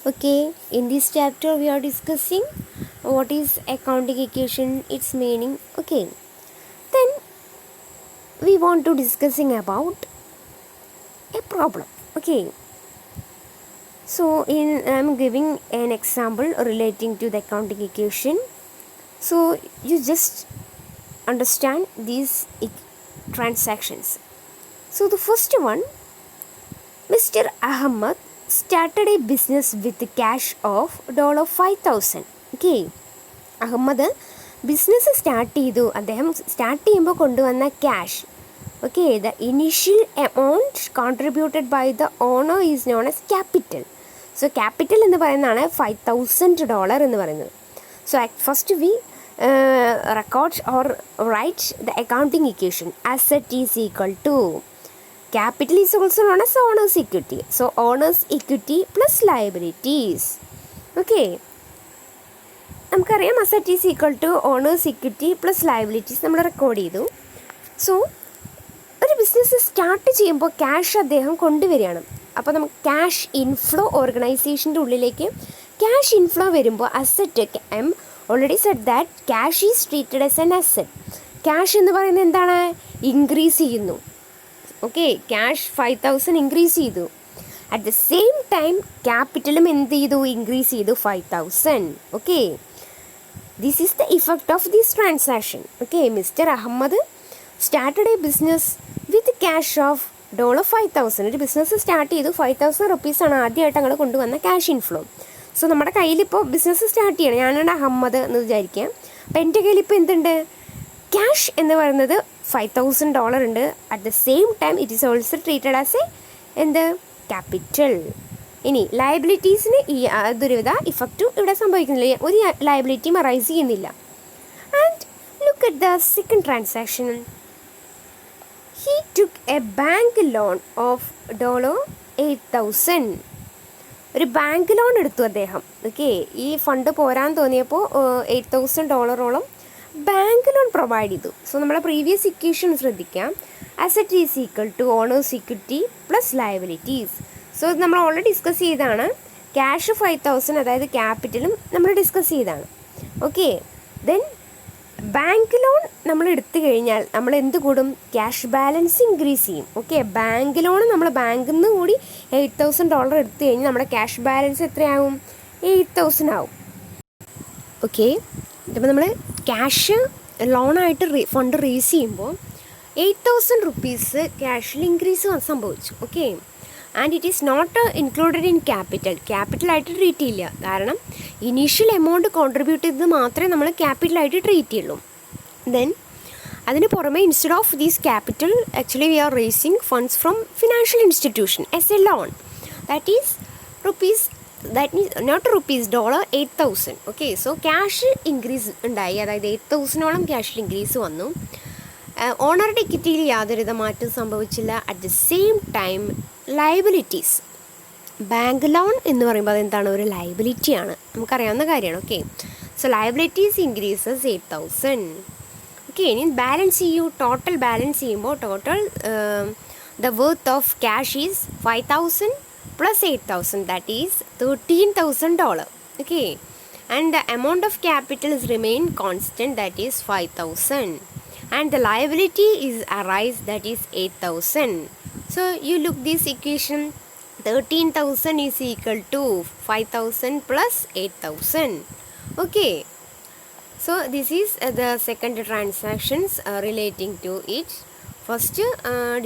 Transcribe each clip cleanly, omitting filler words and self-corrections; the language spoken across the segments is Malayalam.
Okay, in this chapter we are discussing what is accounting equation, its meaning. Okay, then we want to discussing about a problem. Okay, so I'm giving an example relating to the accounting equation. So you just understand these transactions. So the first one, Mr. Ahmad started a business with cash of $5,000. Okay, Ahmed business start ചെയ്തു. അദ്ദേഹം സ്റ്റാർട്ട് ചെയ്യുമ്പോൾ കൊണ്ടുവന്ന cash, okay, the initial amount contributed by the owner is known as capital. So capital എന്ന് പറയുന്നതാണ് $5,000 എന്ന് പറയുന്നത്. So first we record or write the accounting equation. Asset is equal to capital is also known as owner's equity. So owner's equity plus liabilities. Okay, നമുക്കറിയാം asset is equal to owner's equity plus liabilities നമ്മൾ റെക്കോർഡ് ചെയ്തു. സോ ഒരു ബിസിനസ് സ്റ്റാർട്ട് ചെയ്യുമ്പോൾ ക്യാഷ് അദ്ദേഹം കൊണ്ടുവരികയാണ്. അപ്പോൾ നമുക്ക് ക്യാഷ് ഇൻഫ്ലോ, ഓർഗനൈസേഷൻ്റെ ഉള്ളിലേക്ക് ക്യാഷ് ഇൻഫ്ലോ വരുമ്പോൾ asset, I'm already said that cash is treated as an asset. Cash എന്ന് പറയുന്നത് എന്താണ്? ഇൻക്രീസ് ചെയ്യുന്നു. ഓക്കെ, ക്യാഷ് 5,000 ഇൻക്രീസ് ചെയ്തു. അറ്റ് ദ സെയിം ടൈം ക്യാപിറ്റലും എന്ത് ചെയ്തു? ഇൻക്രീസ് ചെയ്തു 5,000. Okay, this is the effect of this transaction. Okay, mister Ahmed started a business with cash of $5,000. ഒരു ബിസിനസ് സ്റ്റാർട്ട് ചെയ്തു. 5,000 റുപ്പീസാണ് ആദ്യമായിട്ട് ഞങ്ങൾ കൊണ്ടുവന്ന ക്യാഷ് ഇൻഫ്ലോ. സോ നമ്മുടെ കയ്യിലിപ്പോൾ ബിസിനസ് സ്റ്റാർട്ട് ചെയ്യണം. ഞാനാണ് അഹമ്മദ് എന്ന് വിചാരിക്കാം. അപ്പോൾ എൻ്റെ കയ്യിലിപ്പോൾ എന്തുണ്ട്? ക്യാഷ് എന്ന് പറയുന്നത് $5,000 ഉണ്ട്. At the same time it is also treated as എന്ത്? ക്യാപിറ്റൽ. ഇനി ലയബിലിറ്റീസിന് ഈ ദുരിത ഇഫക്റ്റും ഇവിടെ സംഭവിക്കുന്നില്ല. ഒരു ലയബിലിറ്റിയും അറൈസ് ചെയ്യുന്നില്ല. And look at the second transaction. He took A bank loan of $8,000. ഒരു ബാങ്ക് ലോൺ എടുത്തു അദ്ദേഹം. ഓക്കെ, ഈ ഫണ്ട് പോരാൻ തോന്നിയപ്പോൾ $8,000 ബാങ്ക് ലോൺ പ്രൊവൈഡ് ചെയ്തു. സോ നമ്മളെ പ്രീവിയസ് ഇക്വേഷൻ ശ്രദ്ധിക്കാം. Asset is equal to owner's equity plus liabilities. So ഇത് നമ്മൾ ഓൾറെഡി ഡിസ്കസ് ചെയ്തതാണ്. ക്യാഷ് 5,000, അതായത് ക്യാപിറ്റലും നമ്മൾ ഡിസ്കസ് ചെയ്തതാണ്. ഓക്കെ, ദെൻ ബാങ്ക് ലോൺ നമ്മൾ എടുത്തു കഴിഞ്ഞാൽ നമ്മൾ എന്ത് കൂടും? ക്യാഷ് ബാലൻസ് ഇൻക്രീസ് ചെയ്യും. ഓക്കെ, ബാങ്ക് ലോൺ നമ്മൾ ബാങ്കിൽ നിന്ന് കൂടി $8,000 എടുത്തു കഴിഞ്ഞാൽ നമ്മുടെ ക്യാഷ് ബാലൻസ് എത്രയാവും? 8,000 ആവും. ഓക്കെ, ഇപ്പോൾ നമ്മൾ ക്യാഷ് ലോണായിട്ട് ഫണ്ട് റേസ് ചെയ്യുമ്പോൾ 8,000 റുപ്പീസ് ക്യാഷിൽ ഇൻക്രീസ് സംഭവിച്ചു. Okay, and it is not included in ക്യാപിറ്റലായിട്ട് ട്രീറ്റ് ചെയ്യില്ല. കാരണം ഇനീഷ്യൽ എമൗണ്ട് കോൺട്രിബ്യൂട്ട് ചെയ്തത് മാത്രമേ നമ്മൾ ക്യാപിറ്റലായിട്ട് ട്രീറ്റ് ചെയ്യുള്ളൂ. ദെൻ അതിന് പുറമെ instead of these capital actually we are raising funds from financial institution as a loan. That is rupees, that means not rupees, $8,000. Okay, so cash increase ഉണ്ടായി. അതായത് 8,000ഓളം ക്യാഷിൽ ഇൻക്രീസ് വന്നു. ഓണറുടെ ഇക്വിറ്റിയിൽ യാതൊരുവിധ മാറ്റം സംഭവിച്ചില്ല. At the same time liabilities, bank loan എന്ന് പറയുമ്പോൾ അതെന്താണ്? ഒരു ലയബിലിറ്റിയാണ്, നമുക്കറിയാവുന്ന കാര്യമാണ്. Okay, so liabilities increases 8,000. Okay, ഇനി ബാലൻസ് ചെയ്യൂ. ടോട്ടൽ ബാലൻസ് ചെയ്യുമ്പോൾ total the worth of cash is 5,000 plus 8,000, that is $13,000. Okay, and the amount of capital is remain constant, that is 5,000, and the liability is arise, that is 8,000. So you look this equation, 13,000 is equal to 5,000 plus 8,000. Okay, so this is the second transactions relating to it. First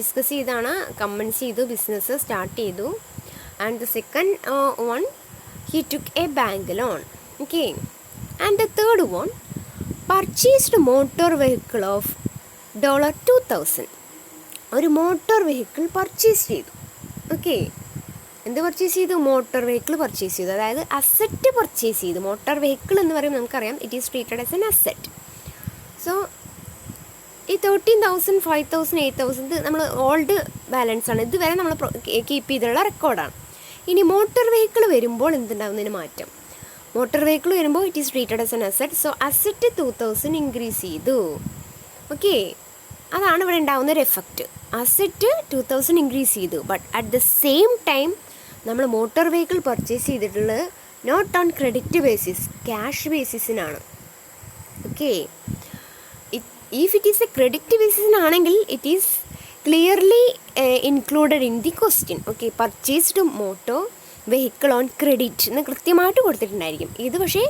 discuss ചെയ്താണ്, കമ്പൻസ് ചെയ്തു, ബിസിനസ് സ്റ്റാർട്ട് ചെയ്തു. And the second one, he took a bank loan. Okay, and the third one, purchased motor vehicle of $2,000. ഒരു മോട്ടോർ വെഹിക്കിൾ പർച്ചേസ് ചെയ്തു. ഓക്കെ, എന്ത് പർച്ചേസ് ചെയ്തു? മോട്ടോർ വെഹിക്കിൾ പർച്ചേസ് ചെയ്തു. അതായത് അസറ്റ് പർച്ചേസ് ചെയ്തു. മോട്ടോർ വെഹിക്കിൾ എന്ന് പറയുമ്പോൾ നമുക്കറിയാം it is treated as an asset. So ഈ 13,000, 5,000, 8,000 നമ്മൾ ഓൾഡ് ബാലൻസ് ആണ്. ഇതുവരെ നമ്മൾ കീപ്പ് ചെയ്തിട്ടുള്ള റെക്കോർഡാണ്. ഇനി മോട്ടോർ വെഹിക്കിൾ വരുമ്പോൾ എന്തുണ്ടാവുന്നതിന് മാറ്റം? മോട്ടോർ വെഹിക്കിൾ വരുമ്പോൾ it is treated as an asset. So asset 2,000 increase ചെയ്തു. ഓക്കെ, അതാണ് ഇവിടെ ഉണ്ടാകുന്ന ഒരു എഫക്റ്റ്. അസറ്റ് 2,000 ഇൻക്രീസ് ചെയ്തു. But at the same time നമ്മൾ മോട്ടോർ വെഹിക്കിൾ പർച്ചേസ് ചെയ്തിട്ടുള്ളത് not on credit basis, cash ബേസിസിനാണ്. Okay, if it is a credit ബേസിസിനാണെങ്കിൽ it is clearly included in the question. Okay, purchased motor vehicle on credit എന്ന് കൃത്യമായിട്ട് കൊടുത്തിട്ടുണ്ടായിരിക്കും. ഇത് പക്ഷേ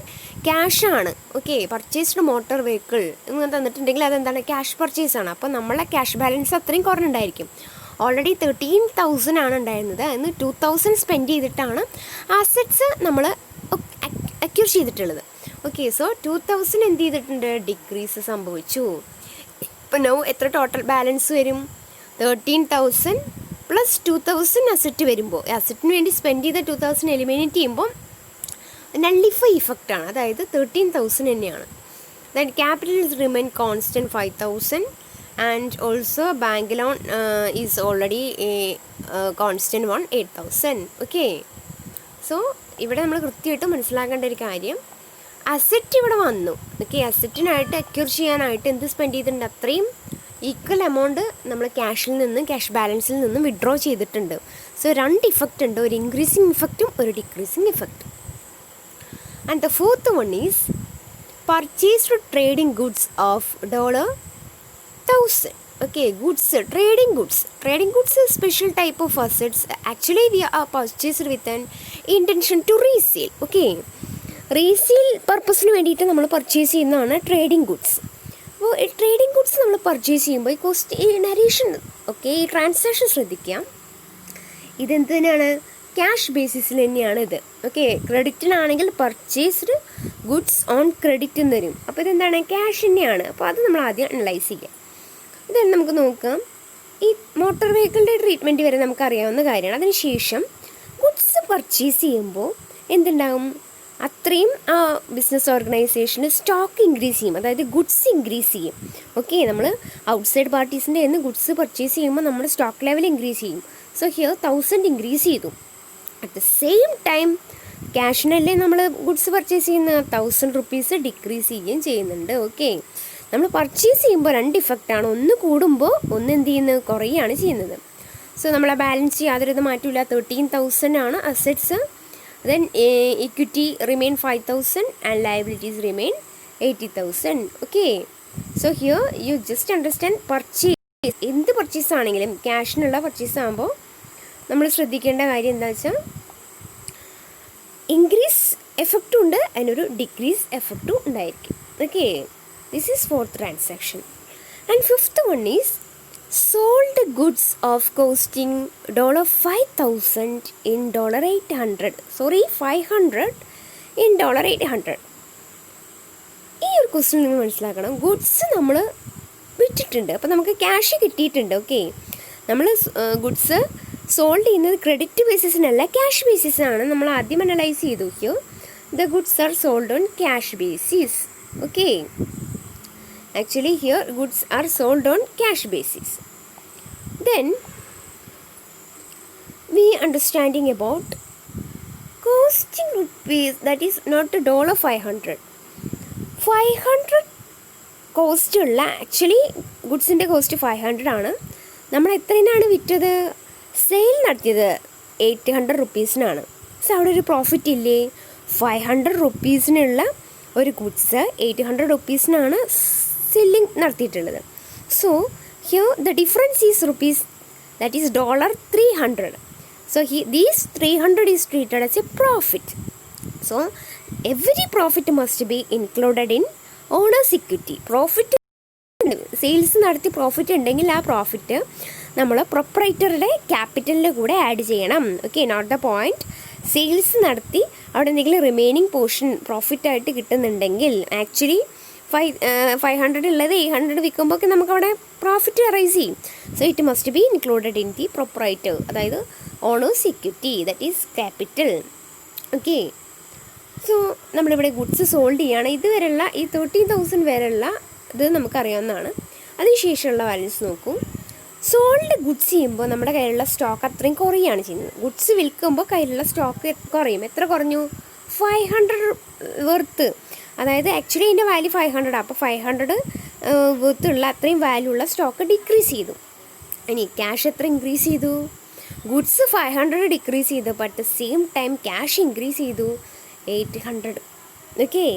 ക്യാഷാണ്. ഓക്കെ, പർച്ചേസ്ഡ് മോട്ടോർ വെഹിക്കിൾ ഇങ്ങനെ തന്നിട്ടുണ്ടെങ്കിൽ അതെന്താണ്, ക്യാഷ് പർച്ചേസാണ്. അപ്പോൾ നമ്മളെ ക്യാഷ് ബാലൻസ് അത്രയും കുറഞ്ഞുണ്ടായിരിക്കും. ഓൾറെഡി 13,000 ആണ് ഉണ്ടായിരുന്നത്. അതിന് 2,000 സ്പെൻഡ് ചെയ്തിട്ടാണ് അസറ്റ്സ് നമ്മൾ അക്യൂർ ചെയ്തിട്ടുള്ളത്. ഓക്കെ, സോ 2,000 എന്ത് ചെയ്തിട്ടുണ്ട്, ഡിക്രീസ് സംഭവിച്ചു. ഇപ്പം നൗ എത്ര ടോട്ടൽ ബാലൻസ് വരും, 13,000 പ്ലസ് 2,000 അസറ്റ് വരുമ്പോൾ, അസറ്റിന് വേണ്ടി സ്പെൻഡ് ചെയ്ത 2,000 എലിമിനേറ്റ് ചെയ്യുമ്പോൾ നള്ളിഫൈ ഇഫക്റ്റാണ്. അതായത് 13,000 തന്നെയാണ്. Then capital is remain constant 5,000 and also bank loan is already constant 8,000. Okay, so ഇവിടെ നമ്മൾ കൃത്യമായിട്ട് മനസ്സിലാക്കേണ്ട ഒരു കാര്യം, അസറ്റ് ഇവിടെ വന്നു. ഓക്കെ, അസറ്റിനായിട്ട് അക്യൂർ ചെയ്യാനായിട്ട് എന്ത് സ്പെൻഡ് ചെയ്തിട്ടുണ്ട്, അത്രയും ഈക്വൽ എമൗണ്ട് നമ്മൾ ക്യാഷിൽ നിന്നും ക്യാഷ് ബാലൻസിൽ നിന്നും വിഡ്രോ ചെയ്തിട്ടുണ്ട്. സോ 2 ഇഫക്റ്റ് ഉണ്ട്, ഒരു ഇൻക്രീസിങ് ഇഫക്റ്റും ഒരു ഡിക്രീസിങ് ഇഫക്റ്റും. And the fourth one is purchased trading goods of $1,000. Okay, goods, trading goods. Trading goods is special type of assets. Actually, we are purchased with an intention to resale. Okay, resale പർപ്പസിന് വേണ്ടിയിട്ട് നമ്മൾ പർച്ചേസ് ചെയ്യുന്നതാണ് ട്രേഡിംഗ് ഗുഡ്സ്. അപ്പോൾ ട്രേഡിംഗ് ഗുഡ്സ് നമ്മൾ പർച്ചേസ് ചെയ്യുമ്പോൾ ഈ നരേഷൻ, ഓക്കെ, ഈ ട്രാൻസാക്ഷൻ ശ്രദ്ധിക്കാം. ഇതെന്ത് തന്നെയാണ്, ക്യാഷ് ബേസിസിൽ തന്നെയാണ് ഇത്. ഓക്കെ, ക്രെഡിറ്റിനാണെങ്കിൽ പർച്ചേസ്ഡ് ഗുഡ്സ് ഓൺ ക്രെഡിറ്റ് എന്ന് വരും. അപ്പോൾ ഇതെന്താണ്, ക്യാഷ് തന്നെയാണ്. അപ്പോൾ അത് നമ്മൾ ആദ്യം അനലൈസ് ചെയ്യാം. ഇതെല്ലാം നമുക്ക് നോക്കാം. ഈ മോട്ടോർ വെഹിക്കിളിൻ്റെ ട്രീറ്റ്മെൻറ്റ് വരെ നമുക്കറിയാവുന്ന കാര്യമാണ്. അതിനുശേഷം ഗുഡ്സ് പർച്ചേസ് ചെയ്യുമ്പോൾ എന്തുണ്ടാകും, അത്രയും ആ ബിസിനസ് ഓർഗനൈസേഷന് സ്റ്റോക്ക് ഇൻക്രീസ് ചെയ്യും, അതായത് ഗുഡ്സ് ഇൻക്രീസ് ചെയ്യും. ഓക്കെ, നമ്മൾ ഔട്ട്സൈഡ് പാർട്ടീസിൻ്റെ നിന്ന് ഗുഡ്സ് പർച്ചേസ് ചെയ്യുമ്പോൾ നമ്മുടെ സ്റ്റോക്ക് ലെവൽ ഇൻക്രീസ് ചെയ്യും. സോ ഹിയർ 1,000 ഇൻക്രീസ് ചെയ്തു. അറ്റ് ദ സെയിം ടൈം ക്യാഷിനല്ലേ നമ്മൾ ഗുഡ്സ് പർച്ചേസ് ചെയ്യുന്ന, 1,000 rupees ഡിക്രീസ് ചെയ്യുകയും ചെയ്യുന്നുണ്ട്. ഓക്കെ, നമ്മൾ പർച്ചേസ് ചെയ്യുമ്പോൾ 2 ഇഫക്റ്റാണ്, ഒന്ന് കൂടുമ്പോൾ ഒന്ന് എന്ത് ചെയ്യുന്നത്, കുറയുകയാണ് ചെയ്യുന്നത്. സോ നമ്മളെ ബാലൻസ് യാതൊരു മാറ്റമില്ല, 13,000 ആണ് assets. Then equity remain 5,000 and liabilities remain 80,000. Okay, so here U just understand purchase, എന്ത് പർച്ചേസ് ആണെങ്കിലും ക്യാഷിനുള്ള പർച്ചേസ് ആകുമ്പോൾ നമ്മൾ ശ്രദ്ധിക്കേണ്ട കാര്യം എന്താ വെച്ചാൽ, ഇൻക്രീസ് എഫക്റ്റും ഉണ്ട്, അതിനൊരു ഡിക്രീസ് എഫക്റ്റും ഉണ്ടായിരിക്കും. Okay, this is 4th transaction. And 5th one is sold goods of costing $5,000 in $800. Sorry, 500 in $800. ഈ ഒരു ക്വസ്റ്റ്യൻ നിങ്ങൾ മനസ്സിലാക്കണം. ഗുഡ്സ് നമ്മൾ വിറ്റിട്ടുണ്ട്, അപ്പോൾ നമുക്ക് ക്യാഷ് കിട്ടിയിട്ടുണ്ട്. ഓക്കെ, നമ്മൾ ഗുഡ്സ് സോൾഡ് ചെയ്യുന്നത് ക്രെഡിറ്റ് ബേസിസിനല്ല, ക്യാഷ് ബേസിസിനാണ്. നമ്മൾ ആദ്യം അനലൈസ് ചെയ്തു നോക്കിയോ, the goods are sold on cash basis. Okay, actually here goods are sold on cash basis. Then we understanding about costing rupees, that is not $500 cost ഉള്ള, ആക്ച്വലി ഗുഡ്സിൻ്റെ കോസ്റ്റ് 500 ആണ്. നമ്മൾ എത്രയാണ് വിറ്റത്, സെയിൽ നടത്തിയത് 800 rupeesനാണ്. സോ അവിടെ ഒരു പ്രോഫിറ്റ് ഇല്ലേ, 500 rupeesനുള്ള ഒരു ഗുഡ്സ് 800 rupeesനാണ് സെല്ലിംഗ് നടത്തിയിട്ടുള്ളത്. So here the difference is rupees, that is $300. So these 300 is treated as a profit. So every profit must be included in owner's equity. Profit, sales നടത്തി പ്രോഫിറ്റ് ഉണ്ടെങ്കിൽ ആ പ്രോഫിറ്റ് നമ്മൾ പ്രൊപ്പറേറ്ററുടെ ക്യാപിറ്റലിൻ്റെ കൂടെ ആഡ് ചെയ്യണം. Okay, note the point. Sales നടത്തി അവിടെ എന്തെങ്കിലും റിമൈനിങ് പോർഷൻ പ്രോഫിറ്റായിട്ട് കിട്ടുന്നുണ്ടെങ്കിൽ, ആക്ച്വലി 500 ഉള്ളത് 800 വിൽക്കുമ്പോൾ ഒക്കെ നമുക്കവിടെ പ്രോഫിറ്റ് അറൈസ് ചെയ്യും. So it must be included in the proprietor, അതായത് owner's equity, that is capital. Okay, so നമ്മളിവിടെ ഗുഡ്സ് സോൾഡ് ചെയ്യുകയാണ്. ഇതുവരെയുള്ള ഈ 13,000 വരെയുള്ള ഇത് നമുക്കറിയാവുന്നതാണ്. അതിനുശേഷമുള്ള ബാലൻസ് നോക്കൂ. സോൾഡ് ഗുഡ്സ് ചെയ്യുമ്പോൾ നമ്മുടെ കയ്യിലുള്ള സ്റ്റോക്ക് അത്രയും കുറയുകയാണ് ചെയ്യുന്നത്. ഗുഡ്സ് വിൽക്കുമ്പോൾ കയ്യിലുള്ള സ്റ്റോക്ക് കുറയും. എത്ര കുറഞ്ഞു, 500 വർത്ത്. അതായത് ആക്ച്വലി അതിൻ്റെ വാല്യൂ 500, അപ്പോൾ 500 വർത്തുള്ള അത്രയും വാല്യൂ ഉള്ള സ്റ്റോക്ക് ഡിക്രീസ് ചെയ്തു. ഇനി ക്യാഷ് എത്ര ഇൻക്രീസ് ചെയ്തു, ഗുഡ്സ് 500 ഡിക്രീസ് ചെയ്തു, but the same time cash increase ചെയ്തു 800. Okay,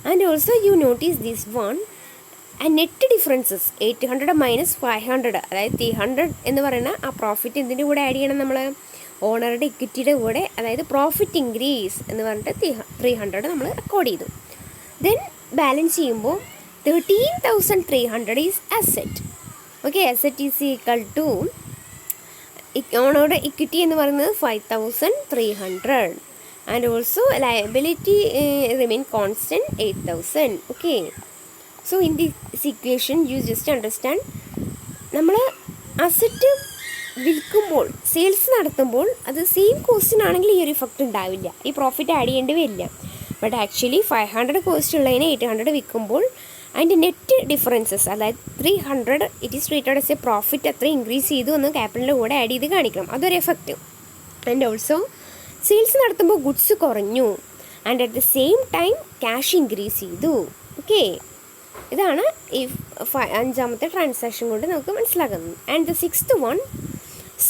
and also you notice this one, and net differences 800 minus 500, അതായത് 300 എന്ന് പറയുന്ന ആ പ്രോഫിറ്റ് എന്തിൻ്റെ കൂടെ ആഡ് ചെയ്യണം നമ്മൾ? ഓണറുടെ ഇക്വിറ്റിയുടെ കൂടെ, അതായത് പ്രോഫിറ്റ് ഇൻക്രീസ് എന്ന് പറഞ്ഞിട്ട് 300 നമ്മൾ അക്കോർഡ് ചെയ്തു. ദെൻ ബാലൻസ് ചെയ്യുമ്പോൾ 13,300 is asset. Okay, asset is equal to ഓണറുടെ ഇക്വിറ്റി എന്ന് പറയുന്നത് 5,300, and also liability remain constant 8,000. Okay, so in this equation you just understand, നമ്മൾ അസറ്റ് വിൽക്കുമ്പോൾ, സെയിൽസ് നടത്തുമ്പോൾ അത് സെയിം കോസ്റ്റിനാണെങ്കിൽ ഈ ഒരു ഇഫക്റ്റ് ഉണ്ടാവില്ല, ഈ പ്രോഫിറ്റ് ആഡ് ചെയ്യേണ്ടി വരില്ല. ബട്ട് ആക്ച്വലി 500 കോസ്റ്റ് ഉള്ളതിന് 800 വിൽക്കുമ്പോൾ അതിൻ്റെ നെറ്റ് ഡിഫറൻസസ്, അതായത് 300 it is treated S A profit, അത്ര ഇൻക്രീസ് ചെയ്തു എന്ന് ക്യാപിറ്റലിൻ്റെ കൂടെ ആഡ് ചെയ്ത് കാണിക്കണം, അതൊരു എഫക്റ്റ്. ആൻഡ് ഓൾസോ സെയിൽസ് നടത്തുമ്പോൾ ഗുഡ്സ് കുറഞ്ഞു, and at the same time cash increase ചെയ്തു. ഓക്കെ, ഇതാണ് ഈ 5ാമത്തെ ട്രാൻസാക്ഷൻ കൊണ്ട് നമുക്ക് മനസ്സിലാക്കുന്നത്. And the 6th one,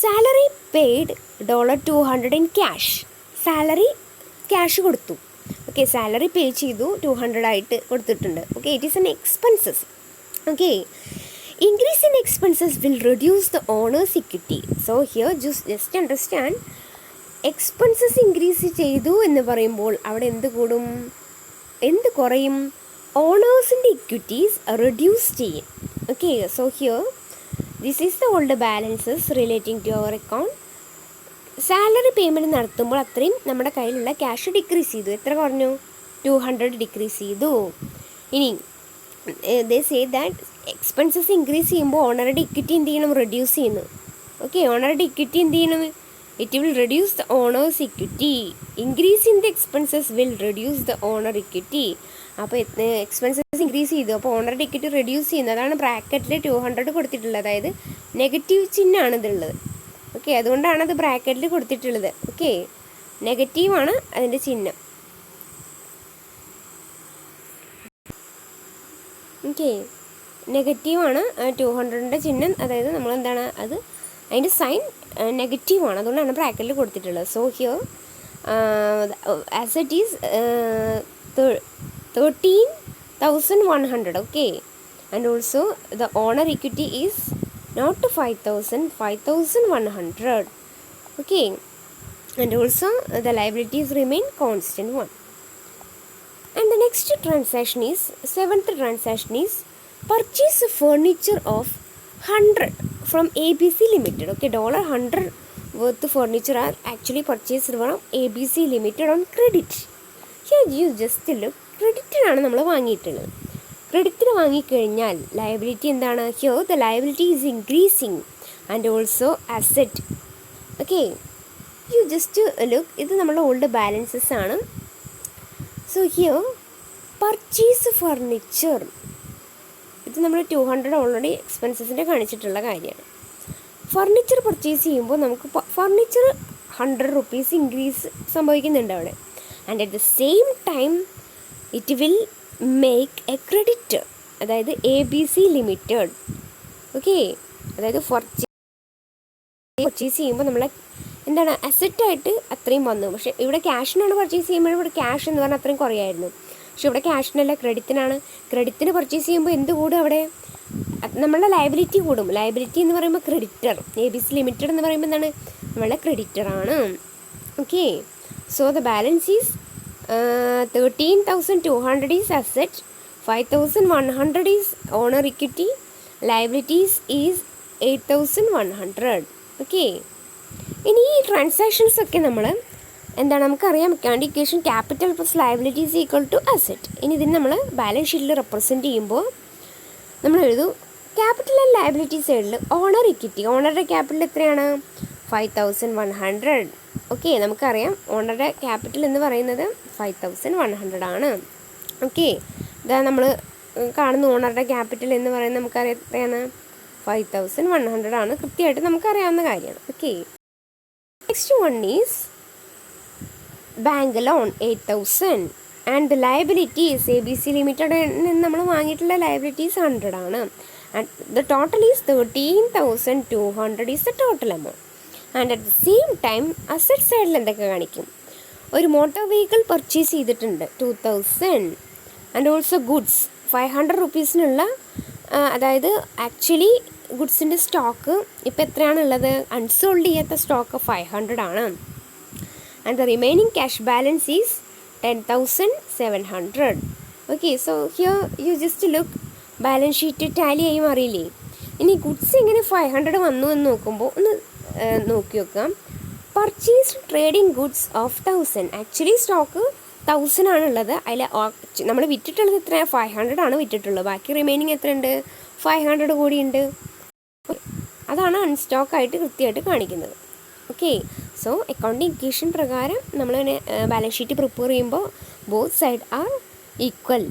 salary paid $200 in cash. Salary cash കൊടുത്തു. ഓക്കെ, സാലറി പേ ചെയ്തു, 200 ആയിട്ട് കൊടുത്തിട്ടുണ്ട്. Okay, it is N expenses. Okay, increase in expenses will reduce the owner's equity. So here just understand, expenses increase ചെയ്തു എന്ന് പറയുമ്പോൾ അവിടെ എന്ത് കൂടും, എന്ത് കുറയും? ഓണേഴ്സിൻ്റെ ഇക്വിറ്റീസ് റെഡ്യൂസ് ചെയ്യും. Okay, so here this is the old balances relating to our account. Salary payment നടത്തുമ്പോൾ അത്രയും നമ്മുടെ കയ്യിലുള്ള ക്യാഷ് ഡിക്രീസ് ചെയ്തു. എത്ര കുറഞ്ഞു? 200 ഡിക്രീസ് ചെയ്തു. ഇനി they say that expenses increase ചെയ്യുമ്പോൾ ഓണറുടെ ഇക്വിറ്റി എന്ത് ചെയ്യണം? റെഡ്യൂസ് ചെയ്യുന്നു. ഓക്കെ, ഓണറുടെ ഇക്വിറ്റി എന്ത് ചെയ്യണം? It will reduce the owner's equity. Increase in the expenses will reduce the owner equity. അപ്പോൾ എക്സ്പെൻസസ് ഇൻക്രീസ് ചെയ്തു, അപ്പോൾ ഓണറുടെ ഇക്വിറ്റി റെഡ്യൂസ് ചെയ്യുന്നു. അതാണ് ബ്രാക്കറ്റിൽ 200 കൊടുത്തിട്ടുള്ളത്, അതായത് നെഗറ്റീവ് ചിഹ്നമാണ് ഇതുള്ളത്. ഓക്കെ, അതുകൊണ്ടാണ് അത് ബ്രാക്കറ്റിൽ കൊടുത്തിട്ടുള്ളത്. ഓക്കെ, നെഗറ്റീവാണ് അതിൻ്റെ ചിഹ്നം. ഓക്കെ, നെഗറ്റീവാണ് 200ൻ്റെ ചിഹ്നം, അതായത് നമ്മളെന്താണ് അത് അതിൻ്റെ സൈൻ നെഗറ്റീവാണ്, അതുകൊണ്ടാണ് ബ്രാക്കറ്റിൽ കൊടുത്തിട്ടുള്ളത്. So here asset is 13,100. Okay, and also the owner equity is not 5,000, 5,100. Okay, and also the liabilities remain constant one. And the next transaction is 7th transaction is purchase furniture of 100 from ABC Limited. Okay, $100 worth furniture are actually purchased from ABC Limited on credit. Here you just look, ക്രെഡിറ്റിനാണ് നമ്മൾ വാങ്ങിയിട്ടുള്ളത്. ക്രെഡിറ്റിന് വാങ്ങിക്കഴിഞ്ഞാൽ ലയബിലിറ്റി എന്താണ്? Here the liability is increasing and also asset. Okay, you just look, ഇത് നമ്മുടെ ഓൾഡ് ബാലൻസസ് ആണ്. സോ ഹിയർ പർച്ചേസ് ഫർണിച്ചർ, ഇത് നമ്മൾ 200 ഓൾറെഡി എക്സ്പെൻസസിൻ്റെ കാണിച്ചിട്ടുള്ള കാര്യമാണ്. ഫർണിച്ചർ പർച്ചേസ് ചെയ്യുമ്പോൾ നമുക്ക് ഫർണിച്ചർ 100 rupees ഇൻക്രീസ് സംഭവിക്കുന്നുണ്ട് അവിടെ. And at the same time it will make A credit, അതായത് ABC ലിമിറ്റഡ്. ഓക്കെ, അതായത് പർച്ചേസ് ചെയ്യുമ്പോൾ നമ്മളെ എന്താണ് അസറ്റായിട്ട് അത്രയും വന്നു. പക്ഷേ ഇവിടെ ക്യാഷിനാണ് പർച്ചേസ് ചെയ്യുമ്പോൾ ഇവിടെ ക്യാഷ് എന്ന് പറഞ്ഞാൽ അത്രയും കുറയായിരുന്നു. പക്ഷെ ഇവിടെ ക്യാഷിനല്ല, ക്രെഡിറ്റിനാണ്. ക്രെഡിറ്റിന് പർച്ചേസ് ചെയ്യുമ്പോൾ എന്ത് കൂടും? അവിടെ നമ്മളുടെ ലയബിലിറ്റി കൂടും. ലയബിലിറ്റി എന്ന് പറയുമ്പോൾ ക്രെഡിറ്റർ, ABC ലിമിറ്റഡ് എന്ന് പറയുമ്പോൾ എന്താണ്? നമ്മളുടെ ക്രെഡിറ്ററാണ്. Okay, so the balance is 13,200 is asset, 5,100 is owner equity, liabilities is 8,100. Okay, ഇനി ഈ ട്രാൻസാക്ഷൻസ് ഒക്കെ നമ്മൾ എന്താണ് നമുക്കറിയാം, equation capital plus liabilities equal to asset. ഇനി ഇതിന് നമ്മൾ ബാലൻസ് ഷീറ്റിൽ റെപ്രസെൻറ്റ് ചെയ്യുമ്പോൾ നമ്മൾ എഴുതും ക്യാപിറ്റൽ ആൻഡ് ലയബിലിറ്റി സൈഡിൽ ഓണർ ഇക്വിറ്റി. ഓണറുടെ ക്യാപിറ്റൽ എത്രയാണ്? 5,100. ഓക്കെ, നമുക്കറിയാം ഓണറുടെ ക്യാപിറ്റൽ എന്ന് പറയുന്നത് 5,100 ആണ്. ഓക്കെ, ഇതാ നമ്മൾ കാണുന്ന ഓണറുടെ ക്യാപിറ്റൽ എന്ന് പറയുന്നത് നമുക്കറിയാം എത്രയാണ്? 5,100 ആണ്. കൃത്യമായിട്ട് നമുക്കറിയാവുന്ന കാര്യമാണ്. Okay, next one is bank loan 8,000 and the liabilities ABC limited നിന്ന് നമ്മൾ വാങ്ങിയിട്ടുള്ള ലയബിലിറ്റീസ് 100 ആണ്. And the total is 13,200 is the total amount. And at the same time asset സൈഡിൽ എന്തൊക്കെ കാണിക്കും? ഒരു മോട്ടോർ വെഹിക്കിൾ പർച്ചേസ് ചെയ്തിട്ടുണ്ട് 2000 ആൻഡ് ഓൾസോ ഗുഡ്സ് 500 റുപ്പീസിനുള്ള, അതായത് ആക്ച്വലി ഗുഡ്സിൻ്റെ സ്റ്റോക്ക് ഇപ്പോൾ എത്രയാണുള്ളത്? അൺസോൾഡ് ചെയ്യാത്ത സ്റ്റോക്ക് 500 ആണ്. And the remaining cash balance is 10,700. Okay, so here you just look, balance sheet Tally ആയി മാറിയില്ലേ? ഇനി ഗുഡ്സ് എങ്ങനെ 500 വന്നു എന്ന് നോക്കുമ്പോൾ ഒന്ന് നോക്കി നോക്കാം. Purchased trading goods of 1000. Actually stock 1000 ആണുള്ളത്. അതിൽ നമ്മൾ വിറ്റിട്ടുള്ളത് എത്ര? 500 ആണ് വിറ്റിട്ടുള്ളത്. ബാക്കി റിമൈനിങ് എത്രയുണ്ട്? 500 കൂടിയുണ്ട്. അതാണ് അൺസ്റ്റോക്കായിട്ട് കൃത്യമായിട്ട് കാണിക്കുന്നത്. ഓക്കെ, സോ അക്കൗണ്ടിങ് ഇക്വേഷൻ പ്രകാരം നമ്മൾ ബാലൻസ് ഷീറ്റ് പ്രിപ്പയർ ചെയ്യുമ്പോൾ ബോത്ത് സൈഡ് ആർ ഈക്വൽ.